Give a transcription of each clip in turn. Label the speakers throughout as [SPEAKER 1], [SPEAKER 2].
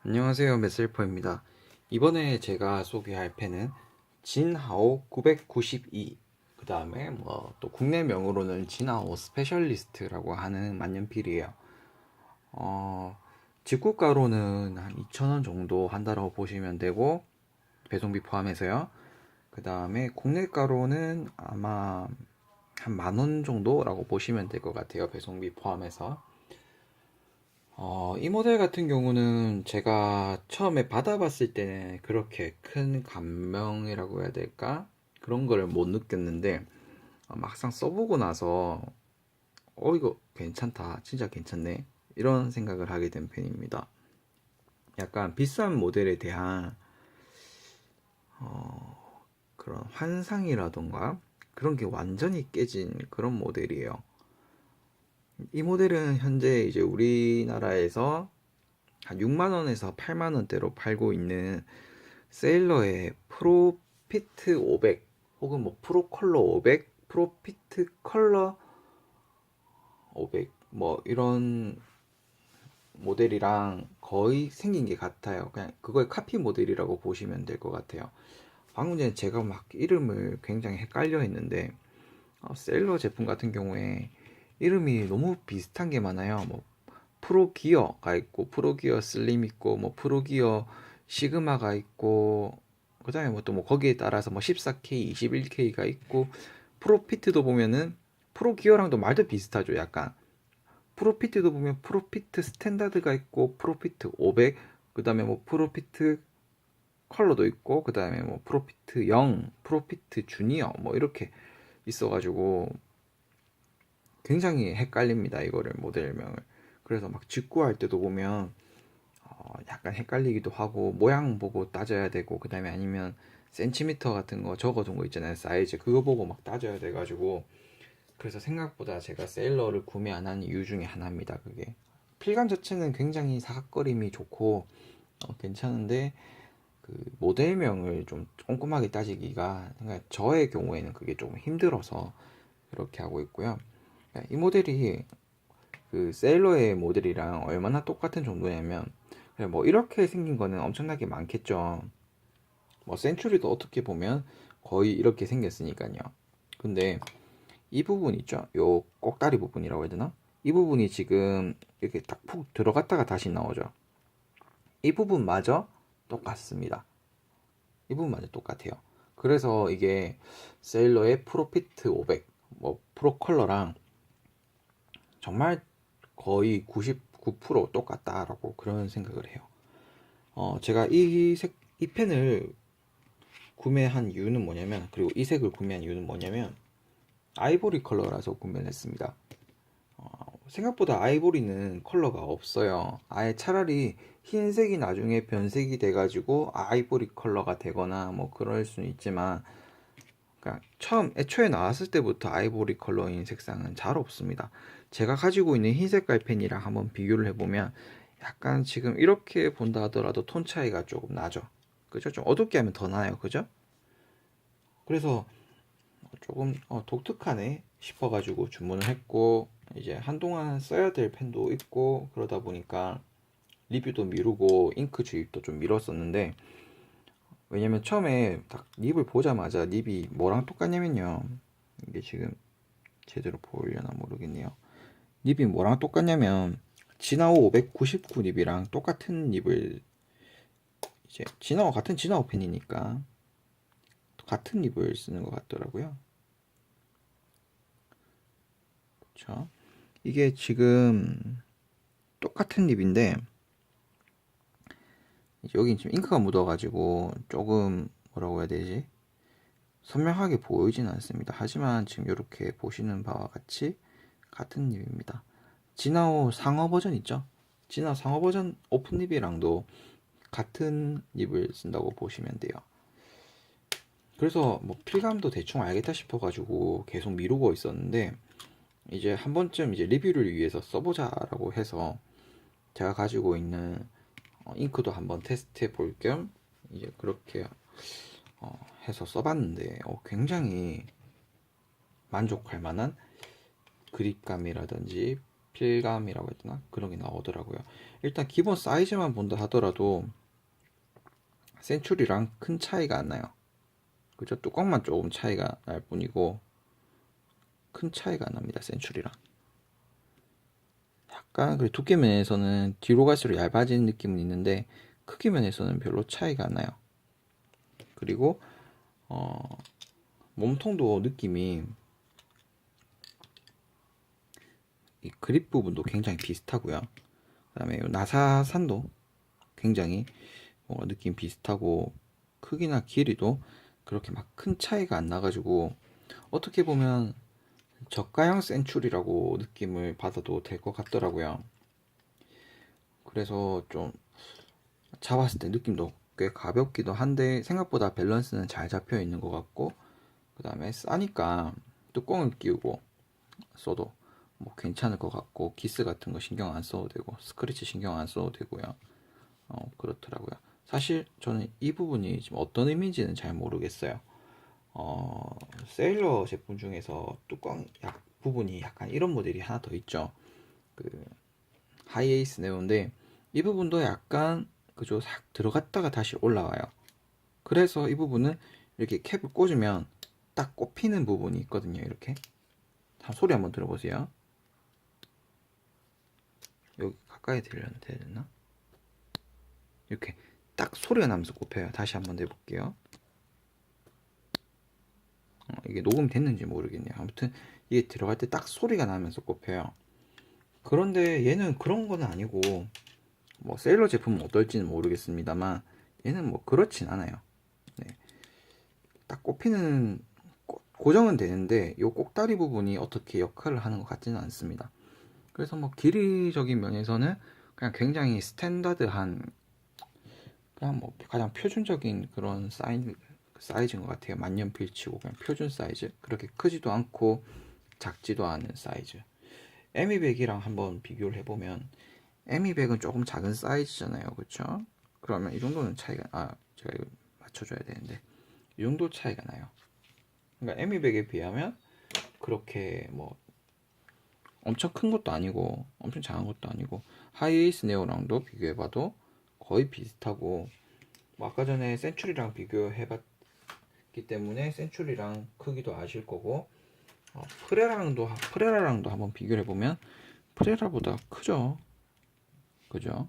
[SPEAKER 1] 안녕하세요, 메셀퍼입니다. 이번에 제가 소개할 펜은 진하오 992, 그 다음에 뭐 또 국내명으로는 진하오 스페셜리스트라고 하는 만년필이에요. 어, 직구가로는 한 2,000원 정도 한다고 보시면 되고, 배송비 포함해서요. 그 다음에 국내가로는 아마 한 10,000원 정도라고 보시면 될 것 같아요, 배송비 포함해서. 이 모델 같은 경우는 제가 처음에 받아봤을 때는 그렇게 큰 감명이라고 해야 될까? 그런 거를 못 느꼈는데, 막상 써보고 나서, 이거 괜찮다. 진짜 괜찮네. 이런 생각을 하게 된 펜입니다. 약간 비싼 모델에 대한, 그런 환상이라던가, 그런 게 완전히 깨진 그런 모델이에요. 이 모델은 현재 이제 우리나라에서 한 6만 원에서 8만 원대로 팔고 있는 세일러의 프로피트 500 혹은 뭐 프로 컬러 500, 프로피트 컬러 500 뭐 이런 모델이랑 거의 생긴 게 같아요. 그냥 그거의 카피 모델이라고 보시면 될 것 같아요. 방금 전에 제가 막 이름을 굉장히 헷갈려 했는데 세일러 제품 같은 경우에 이름이 너무 비슷한 게 많아요. 뭐 프로 기어가 있고 프로 기어 슬림 있고 뭐 프로 기어 시그마가 있고 그다음에 뭐 또 뭐 거기에 따라서 뭐 14K, 21K가 있고 프로피트도 보면은 프로 기어랑도 말도 비슷하죠. 약간 프로피트도 보면 프로피트 스탠다드가 있고 프로피트 500 그다음에 뭐 프로피트 컬러도 있고 그다음에 뭐 프로피트 0, 프로피트 주니어 뭐 이렇게 있어가지고 굉장히 헷갈립니다. 이거를 모델명을. 그래서 막 직구할 때도 보면 약간 헷갈리기도 하고 모양 보고 따져야 되고 그다음에 아니면 센티미터 같은 거 적어둔 거 있잖아요. 사이즈 그거 보고 막 따져야 돼가지고 그래서 생각보다 제가 세일러를 구매 안 한 이유 중에 하나입니다. 그게 필감 자체는 굉장히 사각거림이 좋고 괜찮은데 그 모델명을 좀 꼼꼼하게 따지기가 그러니까 저의 경우에는 그게 좀 힘들어서 그렇게 하고 있고요. 이 모델이 그 세일러의 모델이랑 얼마나 똑같은 정도냐면 뭐 이렇게 생긴 거는 엄청나게 많겠죠. 뭐 센츄리도 어떻게 보면 거의 이렇게 생겼으니까요. 근데 이 부분 있죠? 요 꼭다리 부분이라고 해야 되나? 이 부분이 지금 이렇게 딱 푹 들어갔다가 다시 나오죠. 이 부분마저 똑같습니다. 이 부분마저 똑같아요. 그래서 이게 세일러의 프로피트 500, 뭐 프로 컬러랑 정말 거의 99% 똑같다라고 그런 생각을 해요. 제가 이 펜을 구매한 이유는 뭐냐면, 그리고 이 색을 구매한 이유는 뭐냐면, 아이보리 컬러라서 구매를 했습니다. 생각보다 아이보리는 컬러가 없어요. 아예 차라리 흰색이 나중에 변색이 돼가지고 아이보리 컬러가 되거나 뭐 그럴 수는 있지만, 그러니까 애초에 나왔을 때부터 아이보리 컬러인 색상은 잘 없습니다. 제가 가지고 있는 흰 색깔 펜이랑 한번 비교를 해보면 약간 지금 이렇게 본다 하더라도 톤 차이가 조금 나죠. 그죠? 좀 어둡게 하면 더 나아요. 그죠? 그래서 조금 독특하네 싶어가지고 주문을 했고 이제 한동안 써야 될 펜도 있고 그러다 보니까 리뷰도 미루고 잉크 주입도 좀 미뤘었는데 왜냐면 처음에 딱 립을 보자마자 립이 뭐랑 똑같냐면요. 이게 지금 제대로 보이려나 모르겠네요. 립이 뭐랑 똑같냐면 진하오 599 립이랑 똑같은 립을 이제 진하오 같은 진하오 펜이니까 같은 립을 쓰는 것 같더라고요. 그렇죠? 이게 지금 똑같은 립인데 여긴 지금 잉크가 묻어가지고 조금 뭐라고 해야 되지? 선명하게 보이진 않습니다. 하지만 지금 이렇게 보시는 바와 같이 같은 립입니다. 진하오 상어 버전 있죠? 진하오 상어 버전 오픈 립이랑도 같은 립을 쓴다고 보시면 돼요. 그래서 뭐 필감도 대충 알겠다 싶어가지고 계속 미루고 있었는데 이제 한 번쯤 이제 리뷰를 위해서 써보자라고 해서 제가 가지고 있는 잉크도 한번 테스트해 볼 겸 이제 그렇게 해서 써봤는데 굉장히 만족할 만한 그립감이라든지 필감이라고 해야 되나 그런 게 나오더라고요. 일단 기본 사이즈만 본다 하더라도 센츄리랑 큰 차이가 안 나요. 그죠? 뚜껑만 조금 차이가 날 뿐이고 큰 차이가 안 납니다. 센츄리랑. 약간 그 두께 면에서는 뒤로 갈수록 얇아지는 느낌은 있는데 크기 면에서는 별로 차이가 안 나요. 그리고 몸통도 느낌이 이 그립 부분도 굉장히 비슷하고요. 그다음에 나사산도 굉장히 느낌 비슷하고 크기나 길이도 그렇게 막 큰 차이가 안 나가지고 어떻게 보면 저가형 센츄리라고 느낌을 받아도 될 것 같더라고요. 그래서 좀 잡았을 때 느낌도 꽤 가볍기도 한데 생각보다 밸런스는 잘 잡혀 있는 것 같고 그 다음에 싸니까 뚜껑을 끼우고 써도 뭐 괜찮을 것 같고 기스 같은 거 신경 안 써도 되고 스크래치 신경 안 써도 되고요. 그렇더라고요. 사실 저는 이 부분이 지금 어떤 의미인지는 잘 모르겠어요. 세일러 제품 중에서 뚜껑 부분이 약간 이런 모델이 하나 더 있죠. 그 하이에이스 네오인데 이 부분도 약간 그죠 싹 들어갔다가 다시 올라와요. 그래서 이 부분은 이렇게 캡을 꽂으면 딱 꼽히는 부분이 있거든요. 이렇게 소리 한번 들어보세요. 여기 가까이 들려나? 이렇게 딱 소리가 나면서 꼽혀요. 다시 한번 해볼게요. 이게 녹음이 됐는지 모르겠네요. 아무튼 이게 들어갈 때 딱 소리가 나면서 꼽혀요. 그런데 얘는 그런 건 아니고 뭐 세일러 제품은 어떨지는 모르겠습니다만 얘는 뭐 그렇진 않아요. 네. 딱 꼽히는 고정은 되는데 이 꼭다리 부분이 어떻게 역할을 하는 것 같지는 않습니다. 그래서 뭐 길이적인 면에서는 그냥 굉장히 스탠다드한 그냥 뭐 가장 표준적인 그런 사이즈인 것 같아요. 만년필치고 그냥 표준 사이즈. 그렇게 크지도 않고 작지도 않은 사이즈. 에미백이랑 한번 비교를 해보면 에미백은 조금 작은 사이즈잖아요, 그렇죠? 그러면 이 정도는 차이가 제가 이거 맞춰줘야 되는데 이 정도 차이가 나요. 그러니까 에미백에 비하면 그렇게 뭐 엄청 큰 것도 아니고 엄청 작은 것도 아니고 하이에이스 네오랑도 비교해봐도 거의 비슷하고 뭐 아까 전에 센츄리랑 비교해봤기 때문에 센츄리랑 크기도 아실 거고 프레라랑도 한번 비교를 해보면 프레라보다 크죠. 그죠?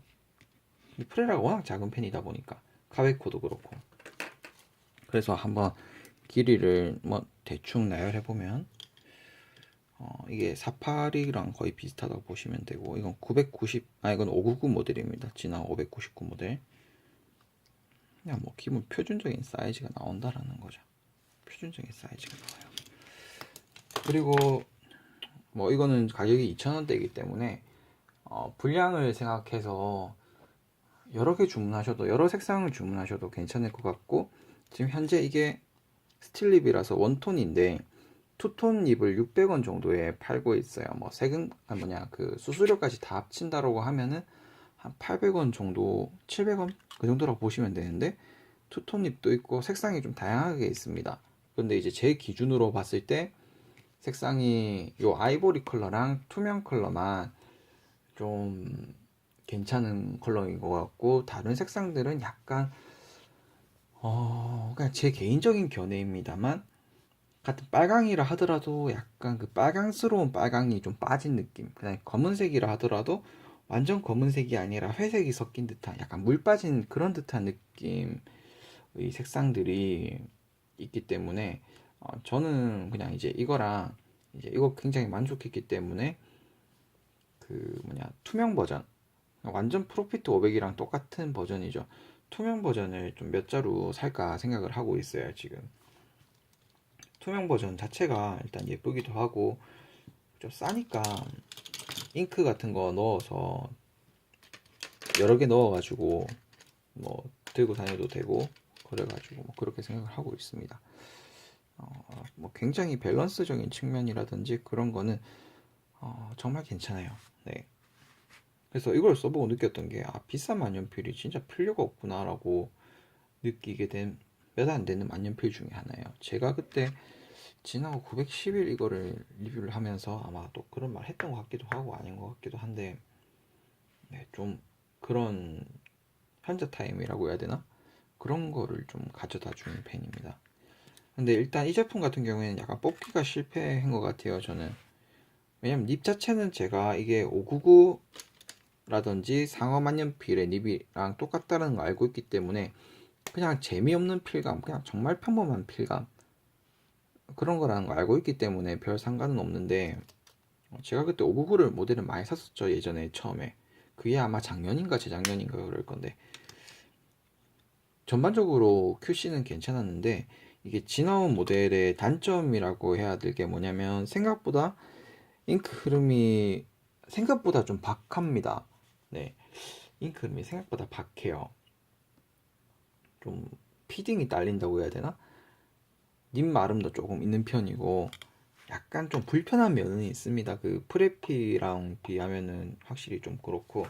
[SPEAKER 1] 프레라가 워낙 작은 편이다 보니까 카베코도 그렇고 그래서 한번 길이를 뭐 대충 나열해 보면 이게 482랑 거의 비슷하다고 보시면 되고 이건 990 이건 599 모델입니다. 지나 599 모델. 그냥 뭐 기본 표준적인 사이즈가 나온다라는 거죠. 표준적인 사이즈가 나와요. 그리고 뭐 이거는 가격이 2,000원대이기 때문에 분량을 생각해서 여러 개 주문하셔도 여러 색상을 주문하셔도 괜찮을 것 같고 지금 현재 이게 스틸립이라서 원톤인데 투톤 립을 600원 정도에 팔고 있어요. 뭐 세금 그 수수료까지 다 합친다라고 하면은 한 800원 정도, 700원 그 정도라고 보시면 되는데 투톤 립도 있고 색상이 좀 다양하게 있습니다. 근데 이제 제 기준으로 봤을 때 색상이 요 아이보리 컬러랑 투명 컬러만 좀 괜찮은 컬러인 것 같고 다른 색상들은 약간 그냥 제 개인적인 견해입니다만 같은 빨강이라 하더라도 약간 그 빨강스러운 빨강이 좀 빠진 느낌. 그다음에 검은색이라 하더라도 완전 검은색이 아니라 회색이 섞인 듯한 약간 물 빠진 그런 듯한 느낌의 색상들이 있기 때문에 저는 그냥 이제 이거랑 이제 이거 굉장히 만족했기 때문에 그 투명 버전 완전 프로피트 500이랑 똑같은 버전이죠. 투명 버전을 좀 몇 자루 살까 생각을 하고 있어요, 지금. 투명 버전 자체가 일단 예쁘기도 하고 좀 싸니까 잉크 같은 거 넣어서 여러 개 넣어가지고 뭐 들고 다녀도 되고 그래가지고 뭐 그렇게 생각을 하고 있습니다. 뭐 굉장히 밸런스적인 측면이라든지 그런 거는 정말 괜찮아요. 네. 그래서 이걸 써보고 느꼈던 게 비싼 만년필이 진짜 필요가 없구나라고 느끼게 된 몇 안 되는 만년필 중에 하나예요. 제가 그때 지나고 911 이거를 리뷰를 하면서 아마 또 그런 말 했던 것 같기도 하고 아닌 것 같기도 한데 네, 좀 그런 현자 타임이라고 해야 되나? 그런 거를 좀 가져다 주는 펜입니다. 근데 일단 이 제품 같은 경우에는 약간 뽑기가 실패한 것 같아요, 저는. 왜냐면 닙 자체는 제가 이게 599라든지 상어 만년필의 닙이랑 똑같다는 거 알고 있기 때문에 그냥 재미없는 필감, 그냥 정말 평범한 필감 그런 거라는 거 알고 있기 때문에 별 상관은 없는데, 제가 그때 599를 모델을 많이 샀었죠, 예전에 처음에. 그게 아마 작년인가 재작년인가 그럴 건데, 전반적으로 QC는 괜찮았는데 이게 지나온 모델의 단점이라고 해야 될 게 뭐냐면, 생각보다 잉크 흐름이 생각보다 좀 박합니다. 네, 잉크 흐름이 생각보다 박해요. 좀 피딩이 딸린다고 해야 되나? 님 마름도 조금 있는 편이고, 약간 좀 불편한 면은 있습니다. 그 프레피랑 비하면은 확실히 좀 그렇고,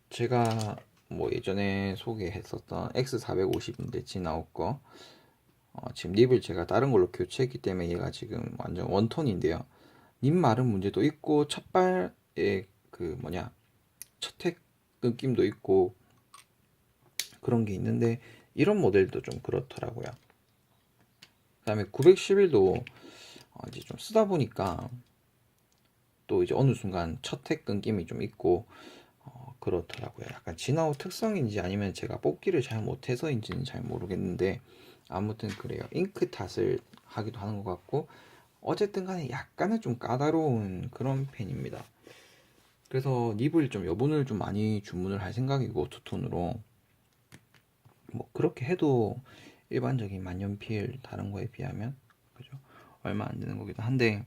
[SPEAKER 1] 제가 뭐 예전에 소개했었던 X450인데 지나올 거, 지금 립을 제가 다른 걸로 교체했기 때문에 얘가 지금 완전 원톤인데요. 립 마름 문제도 있고 첫발의 그 뭐냐 첫택 느낌도 있고 그런 게 있는데, 이런 모델도 좀 그렇더라고요. 그다음에 911도 이제 좀 쓰다 보니까 또 이제 어느 순간 첫택 끊김이 좀 있고 그렇더라고요. 약간 진아오 특성인지 아니면 제가 뽑기를 잘 못해서인지는 잘 모르겠는데, 아무튼 그래요. 잉크 탓을 하기도 하는 것 같고, 어쨌든 간에 약간은 좀 까다로운 그런 펜입니다. 그래서 닙을 좀 여분을 좀 많이 주문을 할 생각이고, 투톤으로 뭐 그렇게 해도 일반적인 만년필 다른 거에 비하면 그죠, 얼마 안 되는 거기도 한데,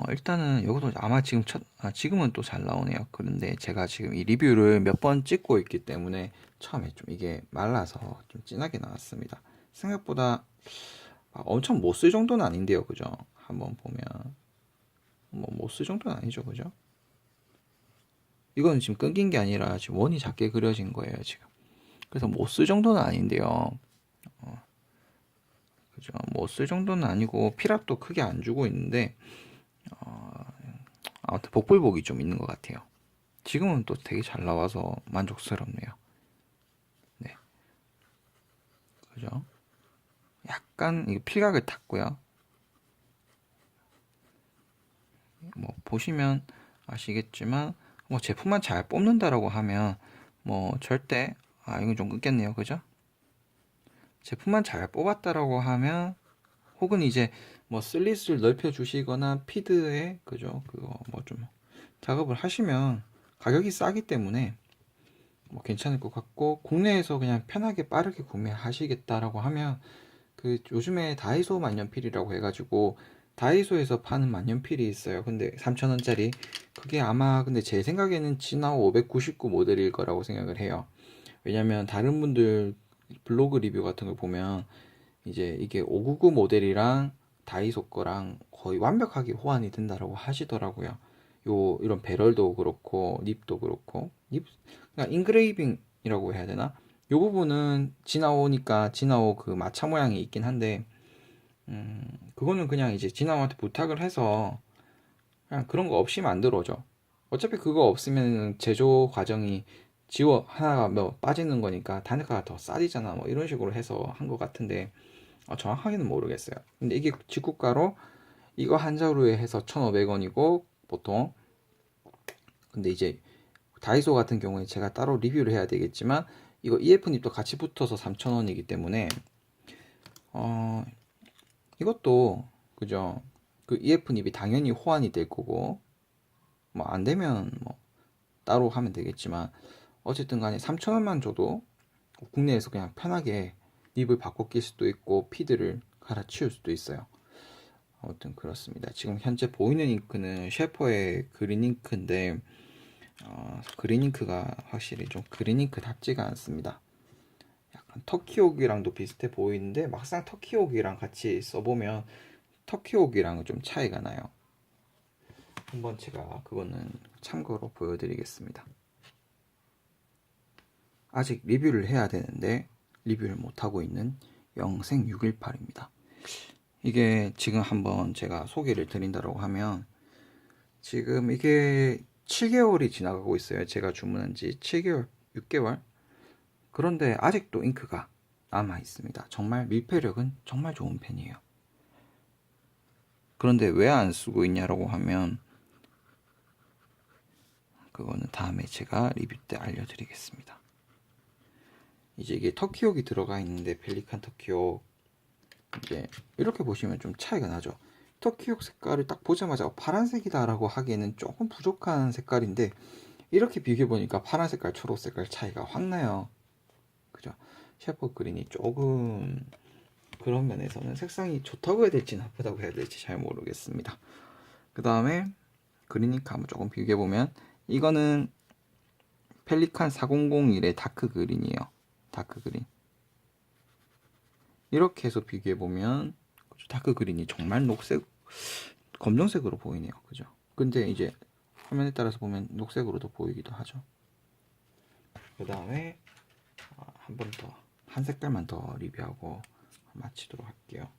[SPEAKER 1] 일단은 이것도 아마 지금은 또 잘 나오네요. 그런데 제가 지금 이 리뷰를 몇 번 찍고 있기 때문에 처음에 좀 이게 말라서 좀 진하게 나왔습니다. 생각보다 엄청 못 쓸 정도는 아닌데요, 그죠? 한번 보면 뭐 못 쓸 정도는 아니죠, 그죠? 이건 지금 끊긴 게 아니라 지금 원이 작게 그려진 거예요, 지금. 그래서 못 쓸 정도는 아닌데요. 그죠? 못 쓸 정도는 아니고 피랍도 크게 안 주고 있는데, 아무튼 복불복이 좀 있는 것 같아요. 지금은 또 되게 잘 나와서 만족스럽네요. 네, 그죠? 약간 이 필각을 탔고요. 뭐 보시면 아시겠지만, 뭐 제품만 잘 뽑는다라고 하면 뭐 절대, 이건 좀 끊겼네요, 그죠? 제품만 잘 뽑았다라고 하면, 혹은 이제 뭐 슬릿을 넓혀 주시거나 피드에 그죠, 그거 뭐 좀 작업을 하시면 가격이 싸기 때문에 뭐 괜찮을 것 같고, 국내에서 그냥 편하게 빠르게 구매하시겠다라고 하면, 그 요즘에 다이소 만년필이라고 해가지고 다이소에서 파는 만년필이 있어요. 근데 3,000원짜리, 그게 아마 근데 제 생각에는 지나오 599 모델일 거라고 생각을 해요. 왜냐면 다른 분들 블로그 리뷰 같은 걸 보면 이제 이게 599 모델이랑 다이소 거랑 거의 완벽하게 호환이 된다라고 하시더라고요. 이런 배럴도 그렇고 닙도 그렇고, 닙 그러니까 인그레이빙이라고 해야 되나? 요 부분은 지나오니까 지나오 그 마차 모양이 있긴 한데, 그거는 그냥 이제 지나오한테 부탁을 해서 그냥 그런 거 없이 만들어줘. 어차피 그거 없으면 제조 과정이 지워 하나가 뭐 빠지는 거니까 단가가 더 싸지잖아, 뭐 이런 식으로 해서 한 것 같은데, 정확하게는 모르겠어요. 근데 이게 직구가로 이거 한 자루에 해서 1,500원이고 보통. 근데 이제 다이소 같은 경우에 제가 따로 리뷰를 해야 되겠지만, 이거 EF닙도 같이 붙어서 3,000원이기 때문에 어 이것도 그죠, 그 EF닙이 당연히 호환이 될 거고, 뭐 안 되면 뭐 따로 하면 되겠지만, 어쨌든 간에 3,000원만 줘도 국내에서 그냥 편하게 닙을 바꿔 낄 수도 있고 피드를 갈아치울 수도 있어요. 아무튼 그렇습니다. 지금 현재 보이는 잉크는 셰퍼의 그린 잉크인데, 그린 잉크가 확실히 좀 그린 잉크답지가 않습니다. 약간 터키옥이랑도 비슷해 보이는데, 막상 터키옥이랑 같이 써보면 터키옥이랑은 좀 차이가 나요. 한번 제가 그거는 참고로 보여드리겠습니다. 아직 리뷰를 해야 되는데 리뷰를 못하고 있는 영생 618입니다. 이게 지금 한번 제가 소개를 드린다고 하면, 지금 이게 7개월이 지나가고 있어요. 제가 주문한 지 7개월, 6개월. 그런데 아직도 잉크가 남아 있습니다. 정말 밀폐력은 정말 좋은 펜이에요. 그런데 왜 안 쓰고 있냐라고 하면 그거는 다음에 제가 리뷰 때 알려드리겠습니다. 이제 이게 터키옥이 들어가 있는데 펠리칸 터키옥 이제 이렇게 보시면 좀 차이가 나죠. 터키옥 색깔을 딱 보자마자 파란색이다 라고 하기에는 조금 부족한 색깔인데 이렇게 비교해 보니까 파란 색깔, 초록 색깔 차이가 확 나요. 그죠? 셰퍼 그린이 조금 그런 면에서는 색상이 좋다고 해야 될지 나쁘다고 해야 될지 잘 모르겠습니다. 그 다음에 그린잉크 한번 조금 비교해 보면 이거는 펠리칸 4001의 다크 그린이에요. 다크 그린. 이렇게 해서 비교해 보면 다크 그린이 정말 녹색, 검정색으로 보이네요. 그죠? 근데 이제 화면에 따라서 보면 녹색으로도 보이기도 하죠. 그 다음에 한 번 더, 한 색깔만 더 리뷰하고 마치도록 할게요.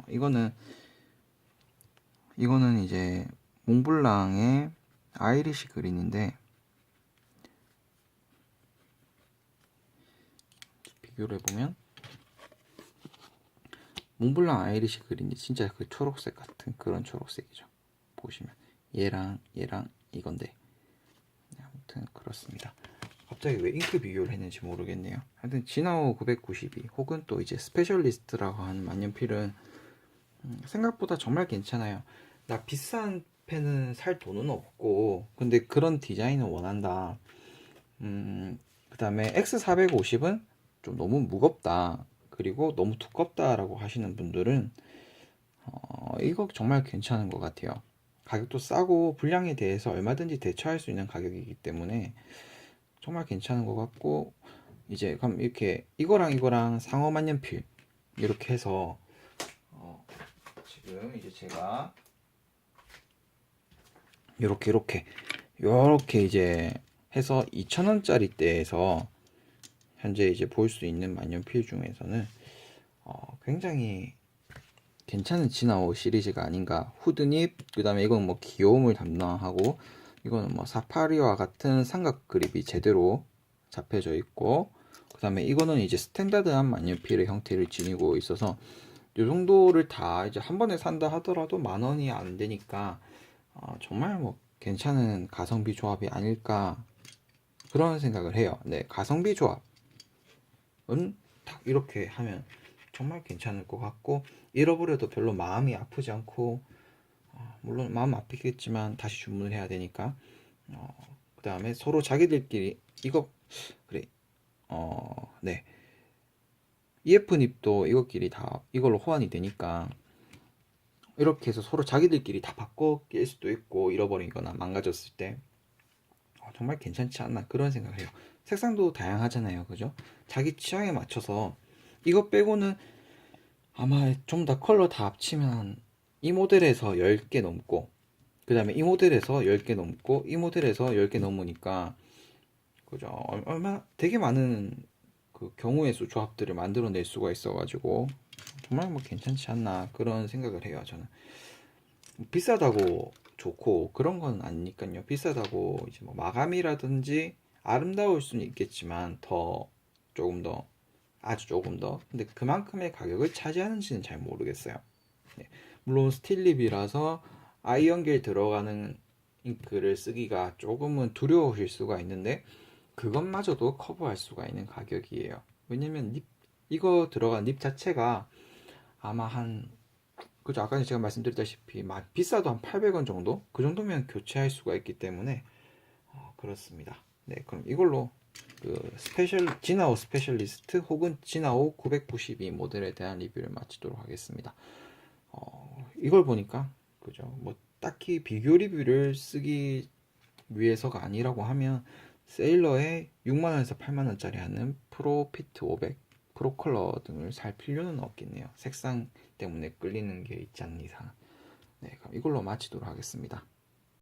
[SPEAKER 1] 이거는 이제 몽블랑의 아이리시 그린인데 비교를 해보면 몽블랑 아이리시 그린이 진짜 그 초록색 같은 그런 초록색이죠. 보시면 얘랑 이건데 아무튼 그렇습니다. 갑자기 왜 잉크 비교를 했는지 모르겠네요. 하여튼 지나오 992 혹은 또 이제 스페셜리스트라고 하는 만년필은 생각보다 정말 괜찮아요. 나 비싼 펜은 살 돈은 없고 근데 그런 디자인을 원한다. 그 다음에 X450은 좀 너무 무겁다. 그리고 너무 두껍다라고 하시는 분들은 이거 정말 괜찮은 것 같아요. 가격도 싸고 분량에 대해서 얼마든지 대처할 수 있는 가격이기 때문에 정말 괜찮은 것 같고 이제 그럼 이렇게 이거랑 상어 만년필 이렇게 해서 지금 이제 제가 요렇게 이제 해서 2,000원짜리 대에서 현재 이제 볼 수 있는 만년필 중에서는 굉장히 괜찮은 지나오 시리즈가 아닌가. 후드닙, 그 다음에 이건 뭐 귀여움을 담당하고 이거는 뭐 사파리와 같은 삼각 그립이 제대로 잡혀져 있고 그 다음에 이거는 이제 스탠다드한 만년필의 형태를 지니고 있어서 이 정도를 다 이제 한 번에 산다 하더라도 10,000원이 안 되니까 정말 뭐 괜찮은 가성비 조합이 아닐까 그런 생각을 해요. 네, 가성비 조합은 딱 이렇게 하면 정말 괜찮을 것 같고 잃어버려도 별로 마음이 아프지 않고 물론 마음 아프겠지만 다시 주문을 해야 되니까 그 다음에 서로 자기들끼리 이거 그래 네 EF 닙도 이것끼리 다 이걸로 호환이 되니까 이렇게 해서 서로 자기들끼리 다 바꿔 낄 수도 있고 잃어버리거나 망가졌을 때 정말 괜찮지 않나 그런 생각을 해요. 색상도 다양하잖아요, 그죠? 자기 취향에 맞춰서 이거 빼고는 아마 좀 더 컬러 다 합치면 이 모델에서 10개 넘고 그 다음에 이 모델에서 10개 넘고 이 모델에서 10개 넘으니까 그죠? 얼마 되게 많은 그 경우의 수 조합들을 만들어낼 수가 있어가지고 정말 뭐 괜찮지 않나 그런 생각을 해요. 저는 비싸다고 좋고 그런 건 아니니까요. 비싸다고 이제 뭐 마감이라든지 아름다울 수는 있겠지만 더 조금 더 아주 조금 더 근데 그만큼의 가격을 차지하는지는 잘 모르겠어요. 네. 물론 스틸립이라서 아이 연결 들어가는 잉크를 쓰기가 조금은 두려우실 수가 있는데 그것마저도 커버할 수가 있는 가격이에요. 왜냐면 이거 들어간 립 자체가 아마 한 그죠 아까 제가 말씀드렸다시피 비싸도 한 800원 정도 그 정도면 교체할 수가 있기 때문에 그렇습니다. 네, 그럼 이걸로 그 지나오 스페셜리스트 혹은 지나오 992 모델에 대한 리뷰를 마치도록 하겠습니다. 이걸 보니까 그죠 뭐 딱히 비교 리뷰를 쓰기 위해서가 아니라고 하면 세일러에 6만원에서 8만원짜리 하는 프로피트 500 프로컬러 등을 살 필요는 없겠네요. 색상 때문에 끌리는 게 있지 않는 이상. 네, 그럼 이걸로 마치도록 하겠습니다.